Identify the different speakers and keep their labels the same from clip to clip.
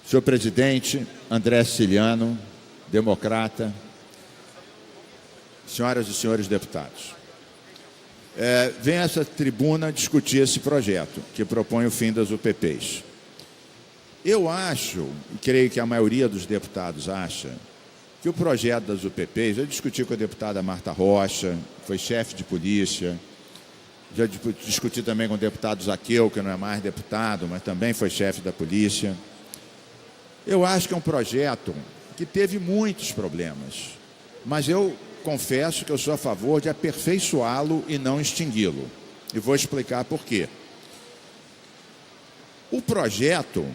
Speaker 1: Senhor presidente, André Siciliano, democrata, senhoras e senhores deputados. Vem a essa tribuna discutir esse projeto, que propõe o fim das UPPs. Eu acho, e creio que a maioria dos deputados acha, que o projeto das UPPs, eu discuti com a deputada Marta Rocha, que foi chefe de polícia, já discuti também com o deputado Zaqueu, que não é mais deputado, mas também foi chefe da polícia. Eu acho que é um projeto que teve muitos problemas, mas eu confesso que eu sou a favor de aperfeiçoá-lo e não extingui-lo. E vou explicar por quê. O projeto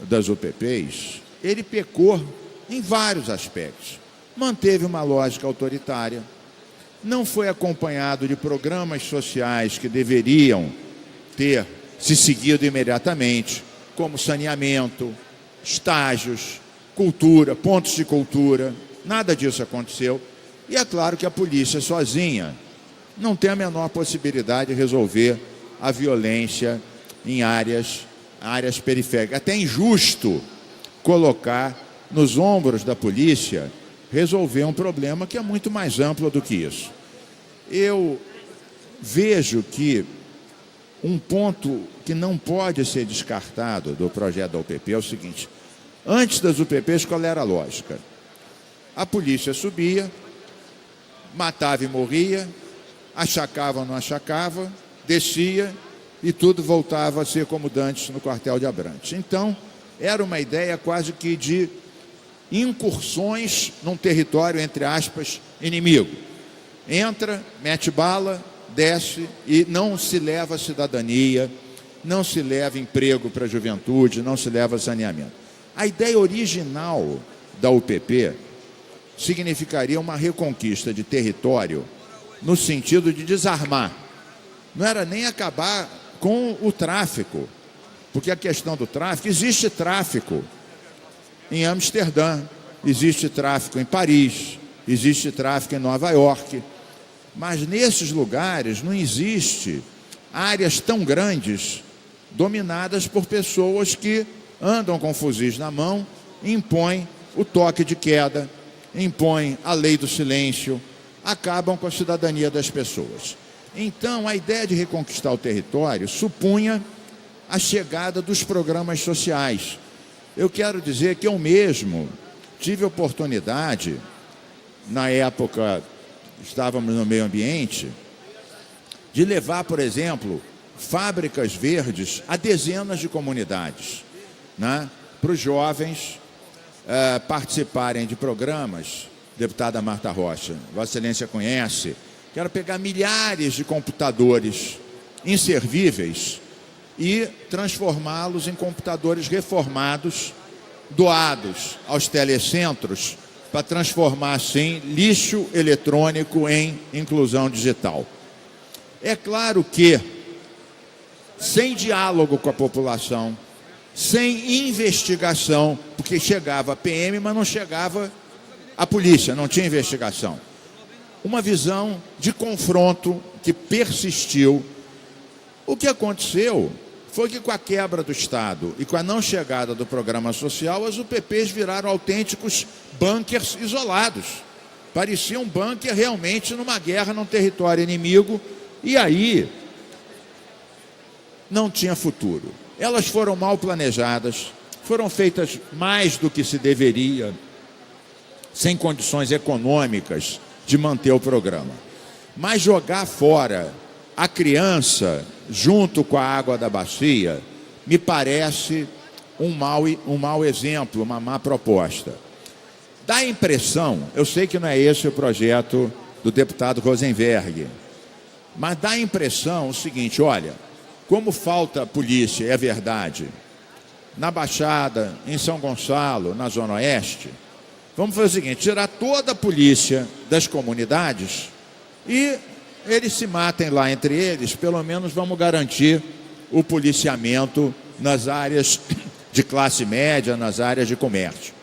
Speaker 1: das UPPs, ele pecou em vários aspectos. Manteve uma lógica autoritária, não foi acompanhado de programas sociais que deveriam ter se seguido imediatamente, como saneamento, estágios, cultura, pontos de cultura. Nada disso aconteceu. E é claro que a polícia sozinha não tem a menor possibilidade de resolver a violência em áreas periféricas. Até é injusto colocar nos ombros da polícia resolver um problema que é muito mais amplo do que isso. Eu vejo que um ponto que não pode ser descartado do projeto da UPP é o seguinte: antes das UPPs, qual era a lógica? A polícia subia, matava e morria, achacava ou não achacava, descia e tudo voltava a ser como dantes no quartel de Abrantes. Então, era uma ideia quase que de incursões num território, entre aspas, inimigo. Entra, mete bala, desce e não se leva cidadania, não se leva emprego para a juventude, não se leva saneamento. A ideia original da UPP significaria uma reconquista de território no sentido de desarmar. Não era nem acabar com o tráfico, porque a questão do tráfico, existe tráfico em Amsterdã, existe tráfico em Paris, existe tráfico em Nova York, mas nesses lugares não existe áreas tão grandes dominadas por pessoas que andam com fuzis na mão, impõem o toque de queda, impõem a lei do silêncio, acabam com a cidadania das pessoas. Então, a ideia de reconquistar o território supunha a chegada dos programas sociais. Eu quero dizer que eu mesmo tive oportunidade, na época estávamos no meio ambiente, de levar, por exemplo, fábricas verdes a dezenas de comunidades, né, para os jovens participarem de programas. Deputada Marta Rocha, Vossa Excelência conhece, que era pegar milhares de computadores inservíveis e transformá-los em computadores reformados, doados aos telecentros, para transformar, assim, lixo eletrônico em inclusão digital. É claro que, sem diálogo com a população, sem investigação, porque chegava a PM, mas não chegava a polícia, não tinha investigação. Uma visão de confronto que persistiu. O que aconteceu foi que, com a quebra do Estado e com a não chegada do programa social, as UPPs viraram autênticos bunkers isolados. Parecia um bunker realmente numa guerra, num território inimigo, e aí não tinha futuro. Elas foram mal planejadas, foram feitas mais do que se deveria, sem condições econômicas de manter o programa. Mas jogar fora a criança junto com a água da bacia me parece um mau exemplo, uma má proposta. Dá a impressão, eu sei que não é esse o projeto do deputado Rosenberg, mas dá a impressão o seguinte: olha, como falta polícia, é verdade, na Baixada, em São Gonçalo, na Zona Oeste, vamos fazer o seguinte: tirar toda a polícia das comunidades e eles se matem lá entre eles, pelo menos vamos garantir o policiamento nas áreas de classe média, nas áreas de comércio.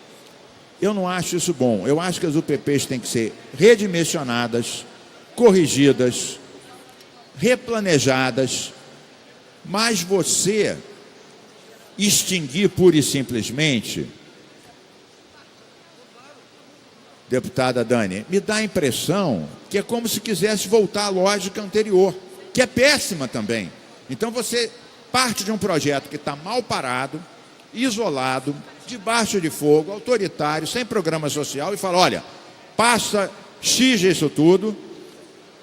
Speaker 1: Eu não acho isso bom. Eu acho que as UPPs têm que ser redimensionadas, corrigidas, replanejadas, mas você extinguir pura e simplesmente, deputada Dani, me dá a impressão que é como se quisesse voltar à lógica anterior, que é péssima também. Então você parte de um projeto que está mal parado, isolado, debaixo de fogo, autoritário, sem programa social, e fala, olha, passa X isso tudo,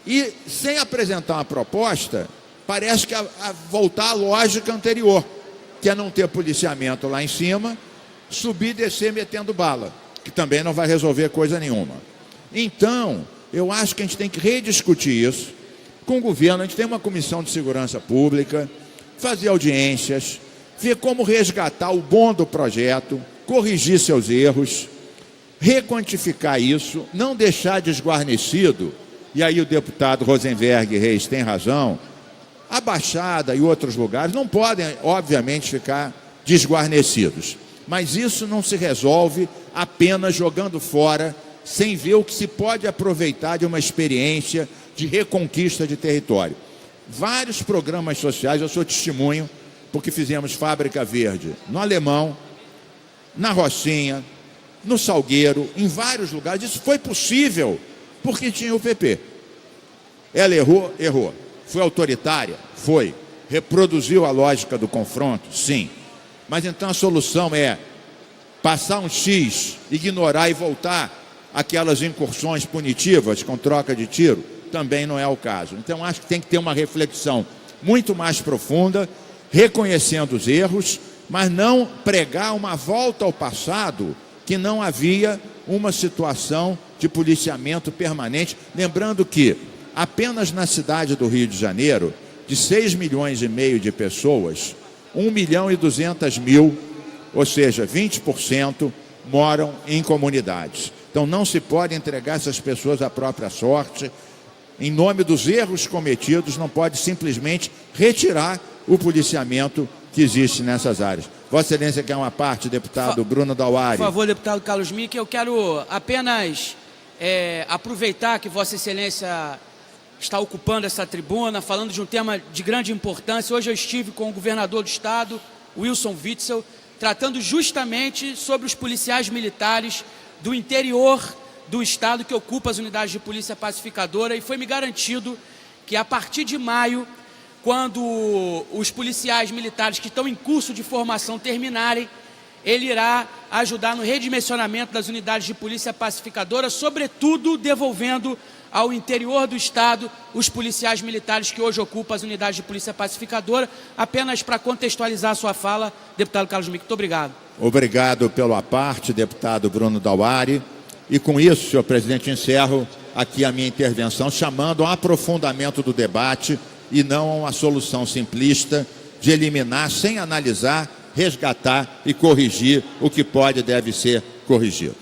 Speaker 1: e sem apresentar uma proposta, parece que voltar à lógica anterior, que é não ter policiamento lá em cima, subir e descer metendo bala, que também não vai resolver coisa nenhuma. Então, eu acho que a gente tem que rediscutir isso com o governo. A gente tem uma comissão de segurança pública, fazer audiências, ver como resgatar o bom do projeto, corrigir seus erros, requantificar isso, não deixar desguarnecido. E aí o deputado Rosenberg Reis tem razão, a Baixada e outros lugares não podem, obviamente, ficar desguarnecidos. Mas isso não se resolve apenas jogando fora, sem ver o que se pode aproveitar de uma experiência de reconquista de território. Vários programas sociais, eu sou testemunho, porque fizemos Fábrica Verde no Alemão, na Rocinha, no Salgueiro, em vários lugares. Isso foi possível porque tinha o PP. Ela errou? Errou. Foi autoritária? Foi. Reproduziu a lógica do confronto? Sim. Mas então a solução é passar um X, ignorar e voltar aquelas incursões punitivas com troca de tiro? Também não é o caso. Então acho que tem que ter uma reflexão muito mais profunda, reconhecendo os erros, mas não pregar uma volta ao passado, que não havia uma situação de policiamento permanente. Lembrando que apenas na cidade do Rio de Janeiro, de 6,5 milhões de pessoas, 1.200.000, ou seja, 20%, moram em comunidades. Então não se pode entregar essas pessoas à própria sorte. Em nome dos erros cometidos, não pode simplesmente retirar o policiamento que existe nessas áreas. Vossa Excelência quer uma parte, deputado Bruno Dauari.
Speaker 2: Por favor, deputado Carlos Micki, eu quero apenas aproveitar que Vossa Excelência está ocupando essa tribuna, falando de um tema de grande importância. Hoje eu estive com o governador do estado, Wilson Witzel, tratando justamente sobre os policiais militares do interior do estado que ocupa as unidades de polícia pacificadora, e foi-me garantido que a partir de maio, quando os policiais militares que estão em curso de formação terminarem, ele irá ajudar no redimensionamento das unidades de polícia pacificadora, sobretudo devolvendo ao interior do estado os policiais militares que hoje ocupam as unidades de polícia pacificadora. Apenas para contextualizar a sua fala, deputado Carlos Micki, muito obrigado.
Speaker 1: Obrigado pela parte, deputado Bruno Dauari. E com isso, senhor presidente, encerro aqui a minha intervenção, chamando a um aprofundamento do debate e não a uma solução simplista de eliminar, sem analisar, resgatar e corrigir o que pode e deve ser corrigido.